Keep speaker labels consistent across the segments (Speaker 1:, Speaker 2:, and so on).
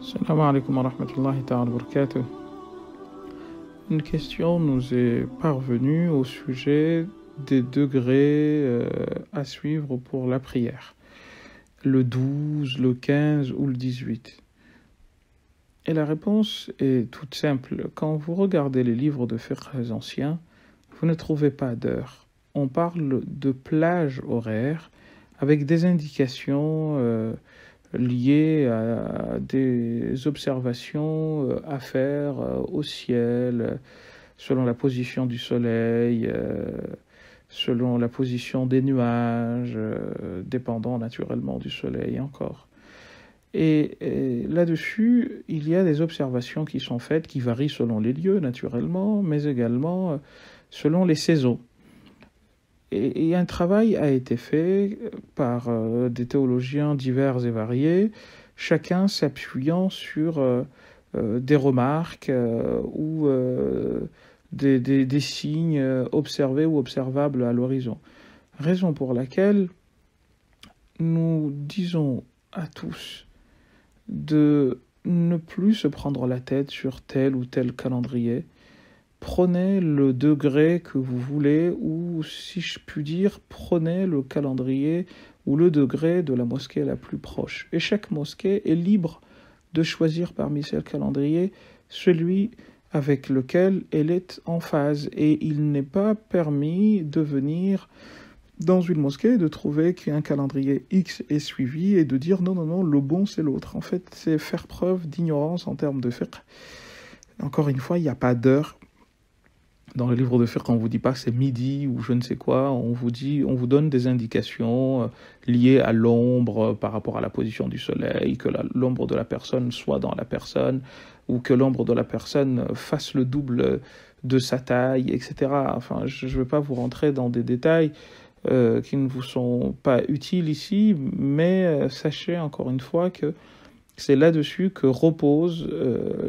Speaker 1: Salam alaikum wa rahmatullahi ta'ala wa barakatuh. Une question nous est parvenue au sujet des degrés à suivre pour la prière. Le 12, le 15 ou le 18. Et la réponse est toute simple. Quand vous regardez les livres de fiqh anciens, vous ne trouvez pas d'heure. On parle de plage horaire avec des indications liées à des observations à faire au ciel, selon la position du soleil, selon la position des nuages, dépendant naturellement du soleil encore. Et là-dessus, il y a des observations qui sont faites, qui varient selon les lieux naturellement, mais également selon les saisons. Et un travail a été fait par des théologiens divers et variés, chacun s'appuyant sur des remarques ou des signes observés ou observables à l'horizon. Raison pour laquelle nous disons à tous de ne plus se prendre la tête sur tel ou tel calendrier. Prenez le degré que vous voulez, ou si je puis dire, prenez le calendrier ou le degré de la mosquée la plus proche. Et chaque mosquée est libre de choisir parmi ces calendriers celui avec lequel elle est en phase. Et il n'est pas permis de venir dans une mosquée, de trouver qu'un calendrier X est suivi et de dire non, le bon c'est l'autre. En fait, c'est faire preuve d'ignorance en termes de fiqh. Encore une fois, il n'y a pas d'heure. Dans le livre de fiqh, on ne vous dit pas que c'est midi ou je ne sais quoi, on vous donne des indications liées à l'ombre par rapport à la position du soleil, que l'ombre de la personne soit dans la personne, ou que l'ombre de la personne fasse le double de sa taille, etc. Enfin, je ne veux pas vous rentrer dans des détails qui ne vous sont pas utiles ici, mais sachez encore une fois que c'est là-dessus que repose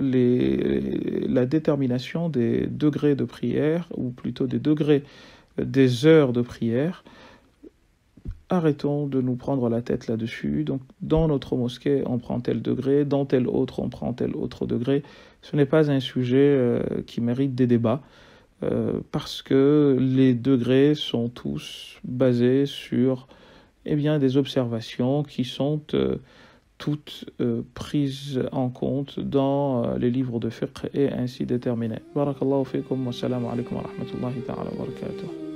Speaker 1: la détermination des degrés de prière, ou plutôt des degrés des heures de prière. Arrêtons de nous prendre la tête là-dessus. Donc, dans notre mosquée, on prend tel degré, dans tel autre, on prend tel autre degré. Ce n'est pas un sujet qui mérite des débats, parce que les degrés sont tous basés sur des observations qui sont toutes prises en compte dans les livres de fiqh et ainsi déterminées. Barakallahu fikum wa salam alaikum wa rahmatullahi ta'ala wa barakatuh.